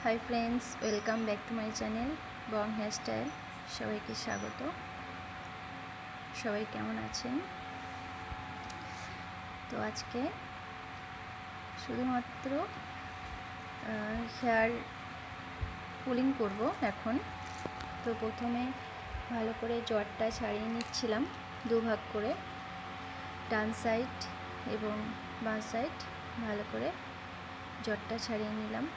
Hi friends, welcome back to my channel Bong hairstyle. সবাইকে স্বাগত। সবাই কেমন আছেন? তো আজকে শুধুমাত্র হেয়ার পুলিং করব এখন। তো প্রথমে ভালো করে জটটা ছাড়িয়ে নিচ্ছিলাম দুভাগ করে, ডান সাইড এবং বাঁ সাইড ভালো করে জটটা ছাড়িয়ে নিলাম।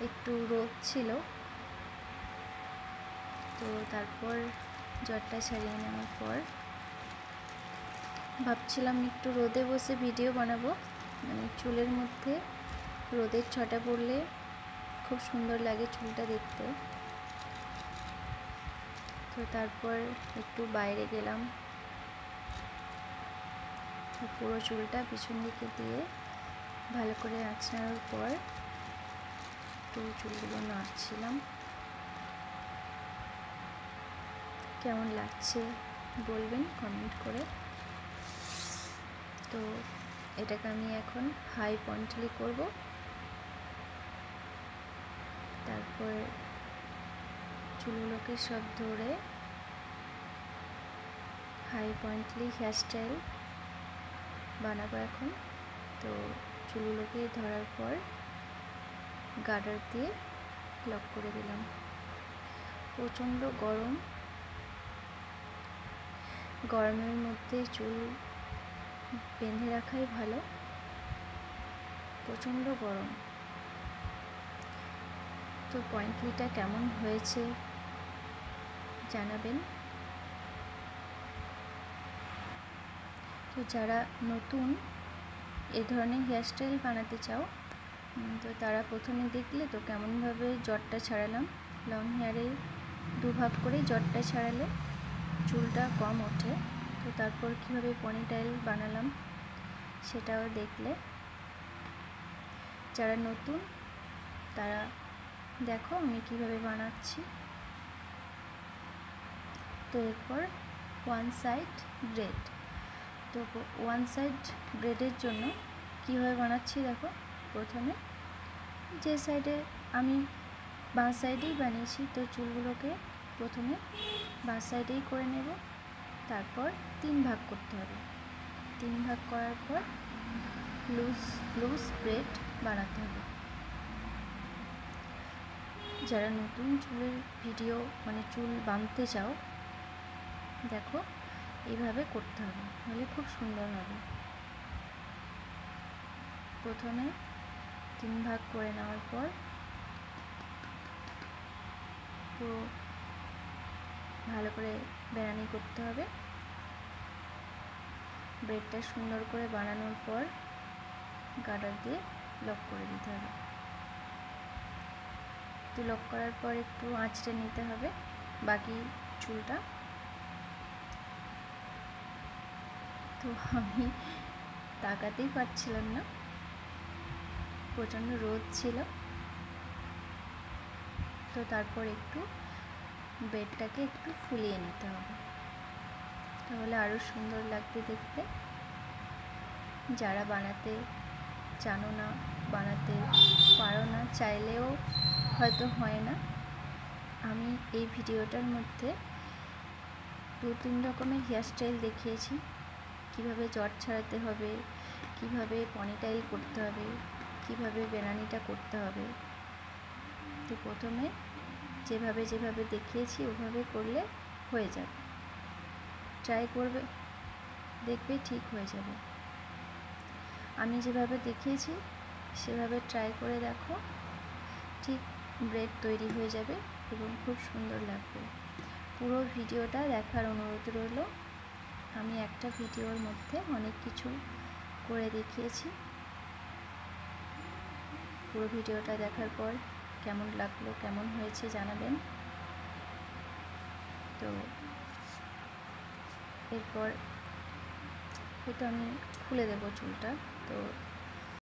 একটু রোদ ছিল, তো তারপর জটটা ছাড়িয়ে নেওয়ার পর ভাবছিলাম একটু রোদে বসে ভিডিও বানাবো, মানে চুলের মধ্যে রোদের ছটা পড়লে খুব সুন্দর লাগে চুলটা দেখতে। তো তারপর একটু বাইরে গেলাম, পুরো চুলটা পিছন দিকে দিয়ে ভালো করে আঁচড়ানোর পর একটু চুলগুলো নাড়ছিলাম। কেমন লাগছে বলবেন কমেন্ট করে। তো এটাকে আমি এখন হাই পয়েন্টলি করব। তারপর চুলগুলোকে সব ধরে হাই পয়েন্টলি হেয়ারস্টাইল বানাবো এখন। তো চুলগুলোকে ধরার পর গার্ডার দিয়ে লক করে দিলাম। প্রচণ্ড গরমের মধ্যে চুল বেঁধে রাখাই ভালো, প্রচণ্ড গরম। তো পয়েন্টলিটা কেমন হয়েছে জানাবেন। তো যারা নতুন এ ধরনের হেয়ারস্টাইল বানাতে চাও, তো তারা প্রথমে দেখলে তো কেমনভাবে জটটা ছাড়ালাম। লং হেয়ারে দুভাগ করে জটটা ছাড়ালে চুলটা কম ওঠে। তো তারপর কীভাবে পনিটেইল বানালাম সেটাও দেখলে। যারা নতুন তারা দেখো আমি কীভাবে বানাচ্ছি। তো এরপর ওয়ান সাইড ব্রেড। তো ওয়ান সাইড ব্রেডের জন্য কীভাবে বানাচ্ছি দেখো। প্রথমে যে সাইডে আমি বাঁ সাইডেই বানিয়েছি, তো চুলগুলোকে প্রথমে বাঁ সাইডেই করে নেব। তারপর 3 ভাগ করতে হবে। 3 ভাগ করার পর লুজ ব্রেড বানাতে হবে। যারা নতুন চুলের ভিডিও মানে চুল বাঁধতে চাও, দেখো এইভাবে করতে হবে, তাহলে খুব সুন্দর হবে। প্রথমে 3 ভাগ করে নেওয়ার পর পুরো ভালো করে বেরানি করতে হবে। ব্রেডটা সুন্দর করে বানানোর পর গার্ডার দিয়ে লক করে দিতে হবে। তো লক করার পর একটু আঁচড়ে নিতে হবে বাকি চুলটা। তো আমি তাকাতেই পারছিলাম না, প্রচণ্ড রোদ ছিল। তো তারপর একটু ব্রেডটাকে একটু ফুলিয়ে নিতে হবে, তাহলে আরও সুন্দর লাগবে দেখতে। যারা বানাতে জানো না, বানাতে পারো না, চাইলেও হয়তো হয় না, আমি এই ভিডিওটার মধ্যে 2-3 রকমের হেয়ারস্টাইল দেখিয়েছি। কিভাবে জট ছাড়াতে হবে, কিভাবে পনিটেইল করতে হবে, কিভাবে বেনানিটা করতে হবে। তো প্রথমে যেভাবে দেখিয়েছি ওভাবে করলে হয়ে যাবে। ট্রাই করবে, দেখবে ঠিক হয়ে যাবে। আমি যেভাবে দেখিয়েছি সেভাবে ট্রাই করে দেখো, ঠিক ব্রেড তৈরি হয়ে যাবে এবং খুব সুন্দর লাগবে। পুরো ভিডিওটা দেখার অনুরোধ রইল। আমি একটা ভিডিওর মধ্যে অনেক কিছু করে দেখিয়েছি। পুরো ভিডিওটা দেখার পর কেমন লাগলো, কেমন হয়েছে জানাবেন। তো এরপর হয়তো আমি খুলে দেবো চুলটা। তো